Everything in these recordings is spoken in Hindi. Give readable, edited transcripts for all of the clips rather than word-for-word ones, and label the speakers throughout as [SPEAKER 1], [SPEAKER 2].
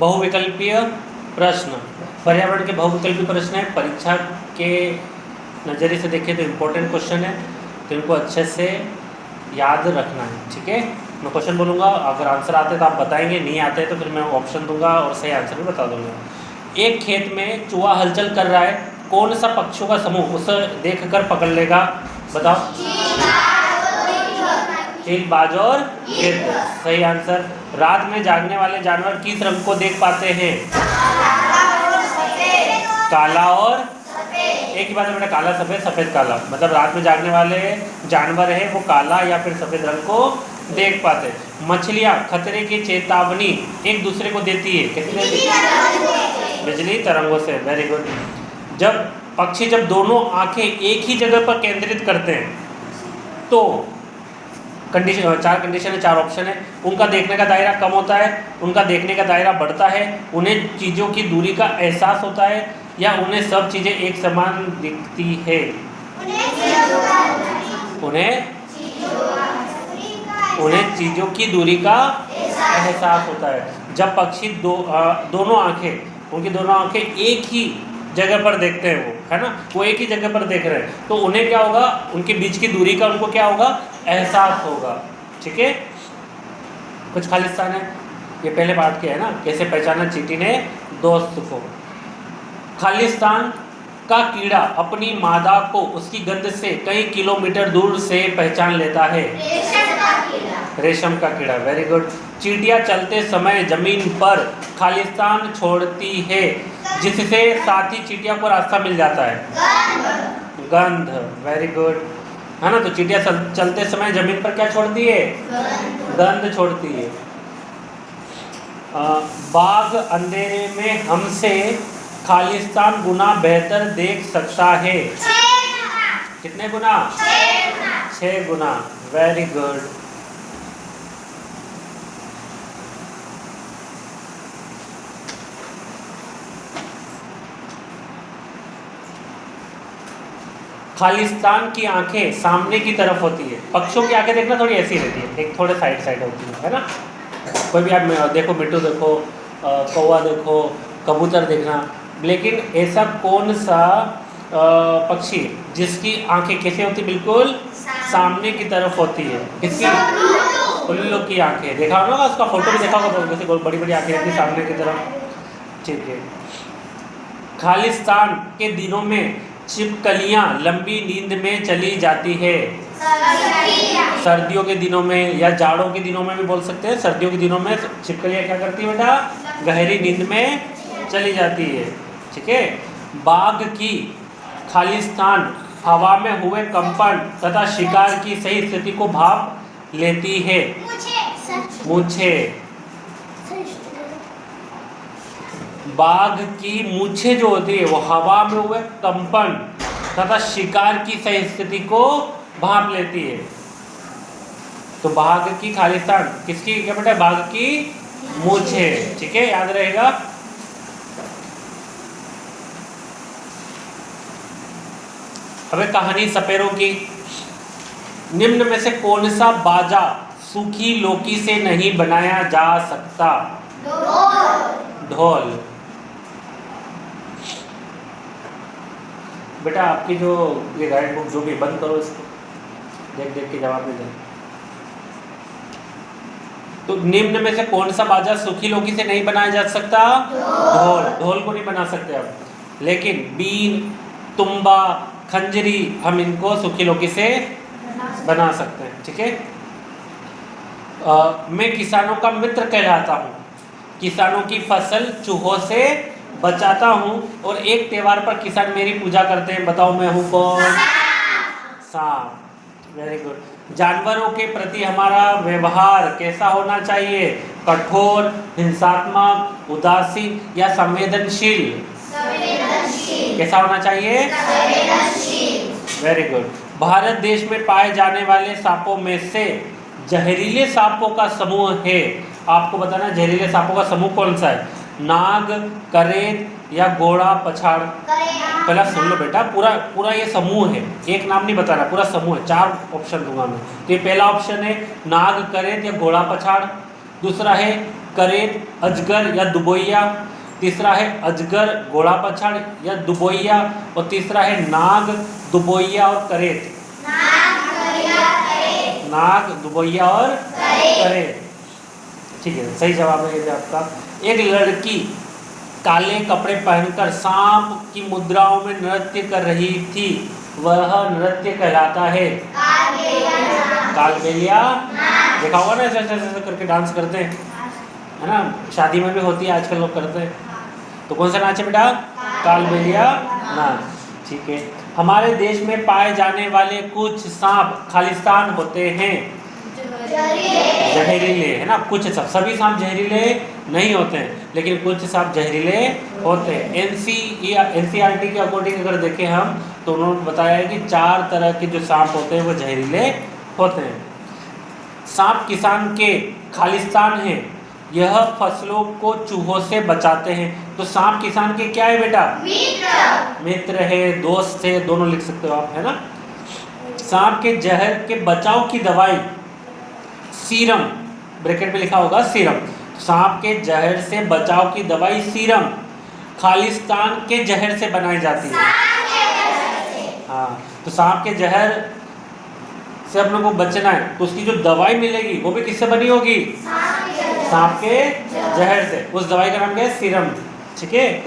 [SPEAKER 1] बहुविकल्पीय प्रश्न, पर्यावरण के बहुविकल्पीय प्रश्न है। परीक्षा के नज़रिए से देखें तो इम्पोर्टेंट क्वेश्चन है, तो इनको अच्छे से याद रखना है। ठीक है, मैं क्वेश्चन बोलूँगा, अगर आंसर आते तो आप बताएंगे, नहीं आते तो फिर मैं ऑप्शन दूंगा और सही आंसर भी बता दूंगा। एक खेत में चूहा हलचल कर रहा है, कौन सा पक्षियों का समूह उसे देखकर पकड़ लेगा? बताओ। चील, बाज और गिद्ध, सही आंसर। रात में जागने वाले जानवर किस रंग को देख पाते हैं? काला और एक ही बात है बेटा, काला सफ़ेद, सफ़ेद काला, मतलब रात में जागने वाले जानवर है वो काला या फिर सफ़ेद रंग को देख पाते हैं। मछलियाँ खतरे की चेतावनी एक दूसरे को देती है, कैसे देती है? बिजली तरंगों से। Very good. जब पक्षी जब दोनों आंखें एक ही जगह पर केंद्रित करते हैं तो कंडीशन, चार कंडीशन है, चार ऑप्शन है। उनका देखने का दायरा कम होता है, उनका देखने का दायरा बढ़ता है, उन्हें चीज़ों की दूरी का एहसास होता है, या उन्हें सब चीज़ें एक समान दिखती है? उन्हें चीज़ों की दूरी का एहसास होता है। जब पक्षी दोनों आंखें, उनकी दोनों आंखें एक ही जगह पर देखते हैं, वो है ना, वो एक ही जगह पर देख रहे हैं, तो उन्हें क्या होगा? उनके बीच की दूरी का उनको क्या होगा? एहसास होगा। ठीक है, कुछ खालिस्तान है, ये पहले पाठ किया है ना, कैसे पहचाना चींटी ने दोस्त को। खालिस्तान का कीड़ा अपनी मादा को उसकी गंध से कई किलोमीटर दूर से पहचान लेता है। रेशम का कीड़ा। Very good. चींटियां चलते समय जमीन पर खालिस्तान छोड़ती है, जिससे साथी चींटियों को रास्ता मिल जाता है। गंध। वेरी गुड, है ना। तो चींटियां चलते समय जमीन पर क्या छोड़ती है? गंध छोड़ती है। बाघ अंधेरे में हमसे खालिस्तान गुना बेहतर देख सकता है। कितने गुना? 6 गुना। Very good. खालिस्तान की आंखें सामने की तरफ होती है, पक्षियों की आंखें देखना थोड़ी ऐसी रहती है, एक थोड़े साइड होती है ना। कोई भी आप देखो, मिट्टू देखो, कौवा देखो, कबूतर देखना, लेकिन ऐसा कौन सा पक्षी जिसकी आंखें कैसे होती? बिल्कुल सामने की तरफ होती है। किसकी? उल्लू की आंखें। देखा होगा उसका फोटो भी देखा होगा, जैसे बड़ी बड़ी आंखें रहती सामने की तरफ। ठीक है। खालिस्तान के दिनों में छिपकलियाँ लंबी नींद में चली जाती है। सर्दियों के दिनों में या जाड़ों के दिनों में भी बोल सकते हैं। सर्दियों के दिनों में छिपकलियाँ क्या करती है बेटा? गहरी नींद में चली जाती है। ठीक है। बाघ की खालिस्तान हवा में हुए कंपन तथा शिकार की सही स्थिति को भाप लेती है। मूछे। बाघ की मूछें जो होती है वो हवा में हुए कंपन तथा शिकार की सही स्थिति को भाप लेती है। तो बाघ की खालिस्तान किसकी क्या बेटा? बाघ की मूछें। ठीक है, याद रहेगा। अब कहानी सपेरों की। निम्न में से कौन सा बाजा सूखी लौकी से नहीं बनाया जा सकता? ढोल। बेटा आपकी जो ये गाइड बुक जो भी बंद करो इसको, देख देख के जवाब दे दो। तो निम्न में से कौन सा बाजा सूखी लौकी से नहीं बनाया जा सकता? ढोल। ढोल को नहीं बना सकते अब, लेकिन बीन, तुम्बा, खंजरी हम इनको सूखी लौकी से बना सकते हैं। ठीक है। मैं किसानों का मित्र कहलाता हूँ, किसानों की फसल चूहों से बचाता हूँ, और एक त्योहार पर किसान मेरी पूजा करते हैं। बताओ मैं हूँ कौन? सांप। Very good. जानवरों के प्रति हमारा व्यवहार कैसा होना चाहिए? कठोर, हिंसात्मक, उदासीन या संवेदनशील? कैसा होना चाहिए? Very good. भारत देश में पाए जाने वाले सांपों में से जहरीले सांपों का समूह है। आपको बताना जहरीले सांपों का समूह कौन सा है? नाग, करेत या घोड़ा पछाड़? पहला सुन लो बेटा, पूरा ये समूह है, एक नाम नहीं बताना, पूरा समूह है। 4 ऑप्शन दूंगा मैं। तो ये पहला ऑप्शन है नाग, करेत या घोड़ा पछाड़। दूसरा है करेत, अजगर या दुबोइया। तीसरा है अजगर, घोड़ा पछाड़ या दुबोइया। और तीसरा है नाग, दुबोइया और करेत। नाग, दुबोइया और करेत। ठीक है, सही जवाब है ये आपका। एक लड़की काले कपड़े पहनकर सांप की मुद्राओं में नृत्य कर रही थी, वह नृत्य कहलाता है कालबेलिया। देखा होगा ना, ऐसे करके डांस करते हैं, है ना, शादी में भी होती है आजकल लोग करते हैं। तो कौन सा नाच है बेटा? कालबेलिया नाच। ठीक है। हमारे देश में पाए जाने वाले कुछ सांप खालिस्तान होते हैं, जहरीले, है ना। कुछ सांप, सभी सांप जहरीले नहीं होते हैं, लेकिन कुछ सांप जहरीले होते हैं। एनसीईआरटी के अकॉर्डिंग अगर देखें हम, तो उन्होंने बताया है कि 4 तरह के जो सांप होते हैं वो जहरीले होते हैं। सांप किसान के खालिस्तान है, यह फसलों को चूहों से बचाते हैं। तो सांप किसान के क्या है बेटा? मित्र है, दोस्त है, दोनों लिख सकते हो आप, है ना। सांप के जहर के बचाव की दवाई सीरम, ब्रैकेट में लिखा होगा सीरम। सांप के जहर से बचाव की दवाई सीरम खालिस्तान के जहर से बनाई जाती है। हाँ, तो सांप के जहर से अपने को बचना है, तो उसकी जो दवाई मिलेगी वो भी किससे बनी होगी? सांप के जहर से। उस दवाई का नाम क्या है? सीरम। ठीक है।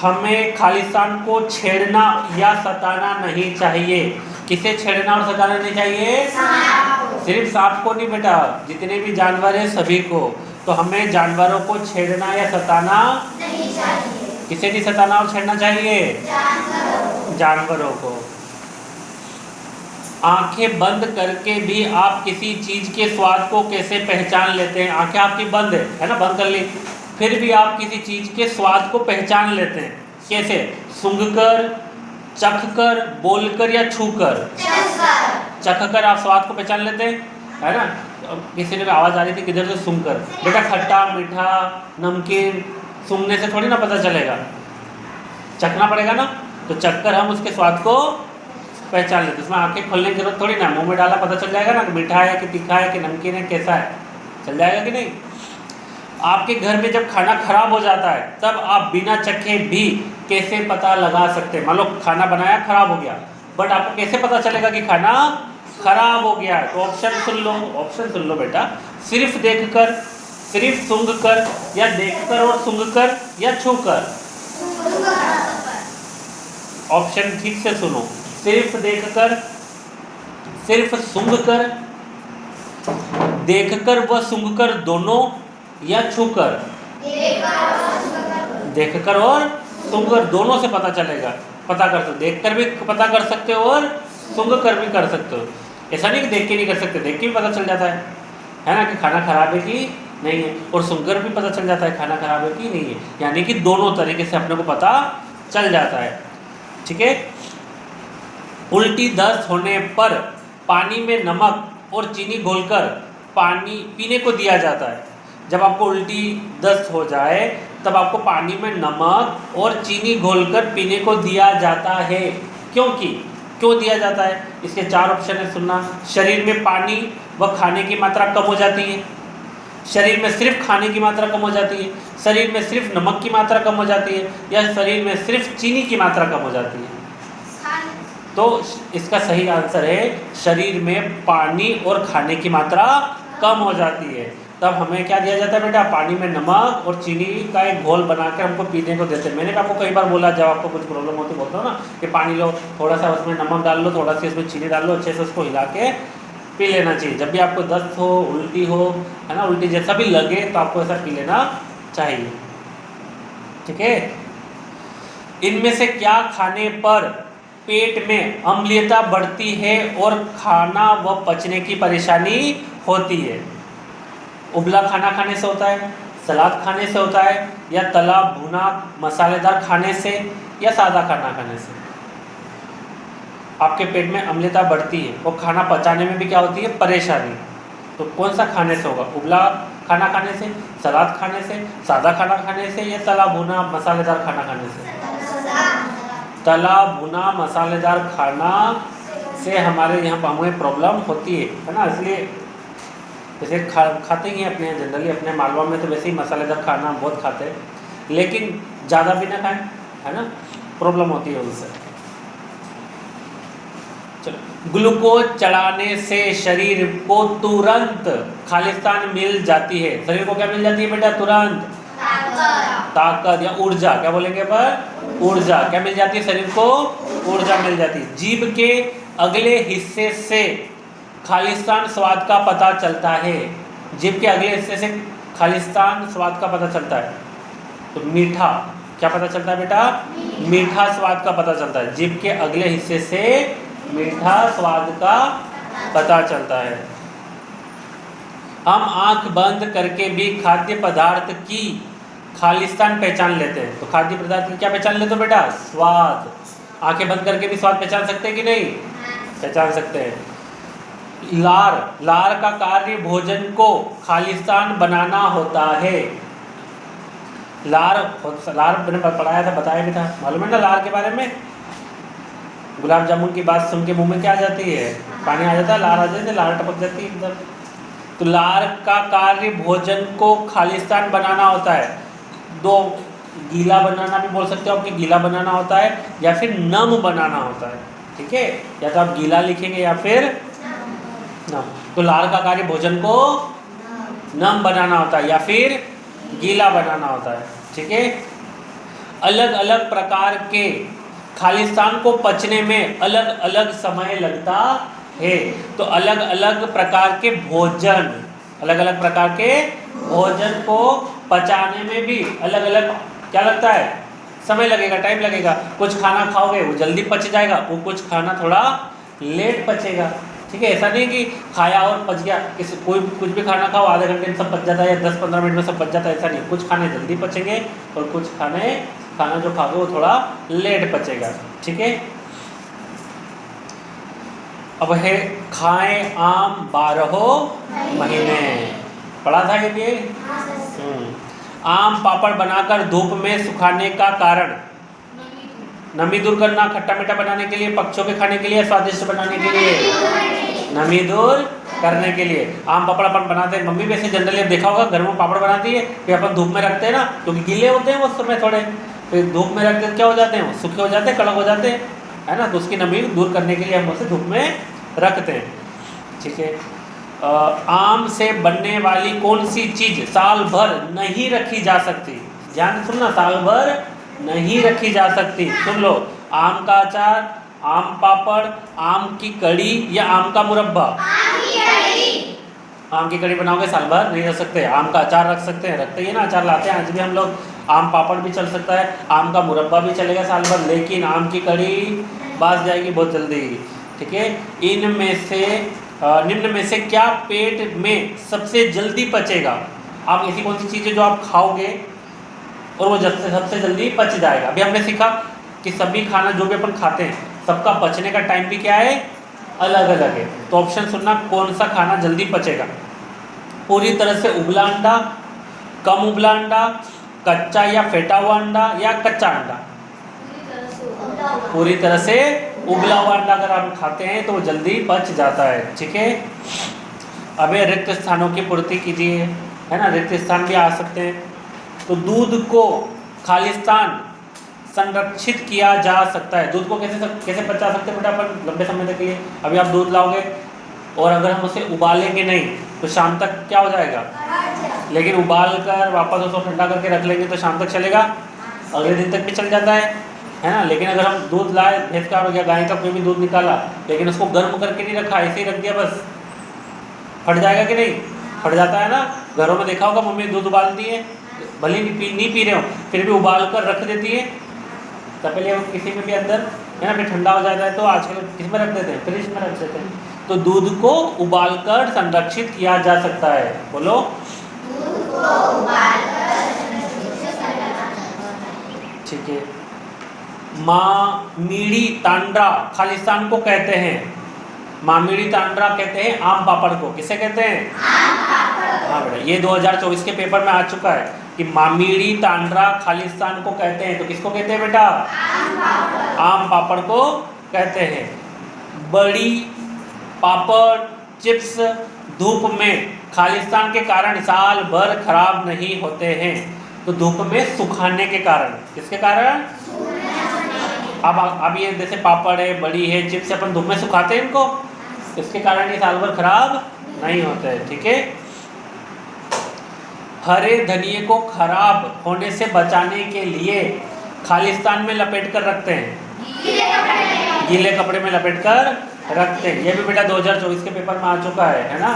[SPEAKER 1] हमें खालिस्तान को छेड़ना या सताना नहीं चाहिए। किसे छेड़ना और सताना नहीं चाहिए? सिर्फ सांप को नहीं बेटा, जितने भी जानवर हैं सभी को। तो हमें जानवरों को छेड़ना या सताना नहीं चाहिए। किसे नहीं सताना और छेड़ना चाहिए? जानवरों को। आंखें बंद करके भी आप किसी चीज के स्वाद को कैसे पहचान लेते हैं? आंखें आपकी बंद है ना, बंद कर ली, फिर भी आप किसी चीज के स्वाद को पहचान लेते हैं। कैसे? सूंघकर, चखकर, बोलकर या छूकर? चखकर आप स्वाद को पहचान लेते हैं, है ना। किसी ने आवाज आ रही थी किधर से? सूंघकर। बेटा खट्टा, मीठा, नमकीन सूंघने से थोड़ी ना पता चलेगा, चखना पड़ेगा ना। तो चखकर हम उसके स्वाद को पहचान लेते। उसमें आंखें खोलने की जरूरत थोड़ी ना, मुंह में डाला पता चल जाएगा ना कि मीठा है कि तीखा है कि नमकीन है, कैसा है, चल जाएगा कि नहीं। आपके घर में जब खाना खराब हो जाता है, तब आप बिना चखे भी कैसे पता लगा सकते हैं? मान लो खाना बनाया, खराब हो गया, बट आपको कैसे पता चलेगा कि खाना खराब हो गया है? तो ऑप्शन सुन लो बेटा। सिर्फ देखकर, सिर्फ सूंघकर, या देखकर और सूंघकर, या छूकर? ऑप्शन ठीक से सुनो। सिर्फ देखकर, सिर्फ सूंघकर, देखकर व सूंघकर दोनों, या छूकर? देखकर और सूंघकर दोनों से पता चलेगा, पता कर सकते। देखकर भी पता कर सकते हो और सूंघकर भी कर सकते हो। ऐसा नहीं कि देख के नहीं कर सकते, देख के भी पता चल जाता है ना, कि खाना खराब है कि नहीं है। और सूंघकर भी पता चल जाता है खाना खराब है कि नहीं है। यानी कि दोनों तरीके से अपने को पता चल जाता है। ठीक है। उल्टी दस्त होने पर पानी में नमक और चीनी घोलकर पानी पीने को दिया जाता है। जब आपको उल्टी दस्त हो जाए तब आपको पानी में नमक और चीनी घोलकर पीने को दिया जाता है। क्यों दिया जाता है? इसके 4 ऑप्शन है, सुनना। शरीर में पानी व खाने की मात्रा कम हो जाती है, शरीर में सिर्फ खाने की मात्रा कम हो जाती है, शरीर में सिर्फ नमक की मात्रा कम हो जाती है, या शरीर में सिर्फ चीनी की मात्रा कम हो जाती है? तो इसका सही आंसर है शरीर में पानी और खाने की मात्रा कम हो जाती है। तब हमें क्या दिया जाता है बेटा? पानी में नमक और चीनी का एक घोल बनाकर हमको पीने को देते हैं। मैंने आपको कई बार बोला, जब आपको कुछ प्रॉब्लम होती बोलता हूँ ना कि पानी लो, थोड़ा सा उसमें नमक डाल लो, थोड़ा सा इसमें चीनी डाल लो, अच्छे से उसको हिला के पी लेना चाहिए। जब भी आपको दस्त हो, उल्टी हो, है ना, उल्टी जैसा भी लगे तो आपको ऐसा पी लेना चाहिए। ठीक है। इनमें से क्या खाने पर पेट में अम्लीयता बढ़ती है और खाना व पचने की परेशानी होती है? उबला खाना खाने से होता है, सलाद खाने से होता है, या तला भुना मसालेदार खाने से, या सादा खाना खाने से? आपके पेट में अम्लता बढ़ती है और खाना पचाने में भी क्या होती है? परेशानी। तो कौन सा खाने से होगा? उबला खाना खाने से, सलाद खाने से, सादा खाना खाने से, या तला भुना मसालेदार खाना खाने से? तला भुना मसालेदार खाना से हमारे यहाँ पर हमें प्रॉब्लम होती है ना, इसलिए जैसे खाते ही हैं अपने जनरली, अपने मालवा में तो वैसे ही मसालेदार खाना बहुत खाते हैं, लेकिन ज़्यादा भी ना खाएं, है ना, प्रॉब्लम होती है उससे। चलो, ग्लूकोज चढ़ाने से शरीर को तुरंत खालिस्तान मिल जाती है। शरीर को क्या मिल जाती है बेटा? तुरंत ताकत या ऊर्जा, क्या बोलेंगे पर? ऊर्जा। क्या मिल जाती है शरीर को? ऊर्जा मिल जाती है। जीभ के अगले हिस्से से खालिस्तान स्वाद का पता चलता है। जीभ के अगले हिस्से से खालिस्तान स्वाद का पता चलता है। तो मीठा, क्या पता चलता है बेटा? मीठा स्वाद का पता चलता है। जीभ के अगले हिस्से से मीठा स्वाद का पता चलता है। हम आंख बंद करके भी खाद्य पदार्थ की खालिस्तान पहचान लेते हैं। तो खाद्य पदार्थ की क्या पहचान लेते हो बेटा? स्वाद। आंखें बंद करके भी स्वाद पहचान सकते हैं कि नहीं? पहचान सकते हैं। लार का कार्य भोजन को खालिस्तान बनाना होता है। लार मैंने पढ़ाया था, बताया भी था, मालूम है ना लार के बारे में? गुलाब जामुन की बात सुन के मुंह में क्या आ जाती है? पानी आ जाता है, लार आ जाती है, लार टपक जाती है एकदम। तो लार का कार्य भोजन को खालिस्तान बनाना होता है। दो, गीला बनाना भी बोल सकते हो आप, कि गीला बनाना होता है या फिर नम बनाना होता है। ठीक है, या तो आप गीला लिखेंगे या फिर नम। तो लार का कार्य भोजन को नम बनाना होता है या फिर गीला बनाना होता है। ठीक है, अलग अलग प्रकार के खालिस्तान को पचने में अलग अलग समय लगता है। तो अलग अलग प्रकार के भोजन, अलग अलग प्रकार के भोजन को पचाने में भी अलग अलग क्या लगता है? समय लगेगा, टाइम लगेगा। कुछ खाना खाओगे वो जल्दी पच जाएगा, वो कुछ खाना थोड़ा लेट पचेगा। ठीक है, ऐसा नहीं कि खाया और पच गया। कोई कुछ भी खाना खाओ आधे घंटे में सब पच जाता है या 10-15 मिनट में सब पच जाता है, ऐसा नहीं। कुछ खाने जल्दी पचेंगे और कुछ खाना जो खाओगे वो थोड़ा लेट पचेगा। ठीक है, अब है खाएं आम 12 महीने, पढ़ा था ये भी। आम पापड़ बनाकर धूप में सुखाने का कारण? नमी दूर करना, खट्टा मीठा बनाने के लिए, पक्षियों के खाने के लिए, स्वादिष्ट बनाने के लिए? नमी दूर करने के लिए। आम पापड़ अपन बनाते हैं, मम्मी वैसे जनरली देखा होगा घर में पापड़ बनाती है, फिर अपन धूप में रखते हैं ना, क्योंकि गीले होते हैं उस समय थोड़े, फिर धूप में रखते क्या हो जाते हैं? सूखे हो जाते हैं, कड़क हो जाते हैं, है ना। तो उसकी नमी दूर करने के लिए हम उसे धूप में रखते हैं। ठीक है, आम से बनने वाली कौन सी चीज साल भर नहीं रखी जा सकती? ध्यान से सुनना, साल भर नहीं रखी जा सकती। सुन लो, आम का अचार, आम पापड़, आम की कड़ी या आम का मुरब्बा? आम की कड़ी बनाओगे साल भर नहीं रख सकते। आम का अचार रख सकते हैं, रखते ही ना, अचार लाते हैं आज भी हम लोग। आम पापड़ भी चल सकता है, आम का मुरब्बा भी चलेगा साल भर, लेकिन आम की कड़ी बास जाएगी बहुत जल्दी। ठीक है, इनमें से निम्न में से क्या पेट में सबसे जल्दी पचेगा? आप ऐसी कौन सी चीज़ है जो आप खाओगे और वो सबसे जल्दी पच जाएगा? अभी हमने सीखा कि सभी खाना जो भी अपन खाते हैं सबका पचने का टाइम भी क्या है? अलग अलग है। तो ऑप्शन सुनना, कौन सा खाना जल्दी पचेगा? पूरी तरह से उबला अंडा, कम उबला अंडा, कच्चा या फेटा हुआ अंडा या कच्चा अंडा? पूरी तरह से उबला हुआ अंडा अगर आप खाते हैं तो वो जल्दी पच जाता है। ठीक है, अबे रिक्त स्थानों की पूर्ति कीजिए, है ना, रिक्त स्थान भी आ सकते हैं। तो दूध को खालिस्तान संरक्षित किया जा सकता है। दूध को कैसे बचा सकते हैं बेटा अपन लंबे समय तक के लिए? अभी आप दूध लाओगे और अगर हम उसे उबालेंगे नहीं तो शाम तक क्या हो जाएगा? लेकिन उबाल कर वापस उसको ठंडा करके रख लेंगे तो शाम तक चलेगा, अगले दिन तक भी चल जाता है ना। लेकिन अगर हम दूध लाए, भैंस का हो गया, गाय का कोई भी दूध निकाला, लेकिन उसको गर्म करके नहीं रखा, ऐसे ही रख दिया बस, फट जाएगा कि नहीं? फट जाता है ना। घरों में देखा होगा मम्मी दूध उबालती है, भले नहीं पी रहे हो फिर भी उबाल कर रख देती है तपेले किसी में भी अंदर, है ना। फिर ठंडा हो जाता है तो आजकल किस में रख देते हैं? फ्रिज में रख देते हैं। तो दूध को उबालकर संरक्षित किया जा सकता है। बोलो, दूध को उबालकर संरक्षित किया जा सकता है। ठीक है, मामीड़ी तांड्रा खालिस्तान को कहते हैं। मामीड़ी तांड्रा कहते हैं आम पापड़ को। किसे कहते हैं? आम पापड़। हाँ बेटा, ये 2024 के पेपर में आ चुका है कि मामीड़ी तांड्रा खालिस्तान को कहते हैं। तो किसको कहते हैं बेटा? आम पापड़ को कहते हैं। बड़ी, पापड़, चिप्स धूप में खालिस्तान के कारण साल भर खराब नहीं होते हैं। तो धूप में सुखाने के कारण, किसके कारण? अब ये जैसे पापड़ है, बड़ी है, चिप्स अपन धूप में सुखाते हैं इनको, इसके कारण ये साल भर खराब नहीं होते हैं। ठीक है। हरे धनिये को खराब होने से बचाने के लिए खालिस्तान में लपेट कर रखते हैं, गीले कपड़े में लपेट कर रखते हैं। ये भी बेटा 2024 के पेपर में आ चुका है ना।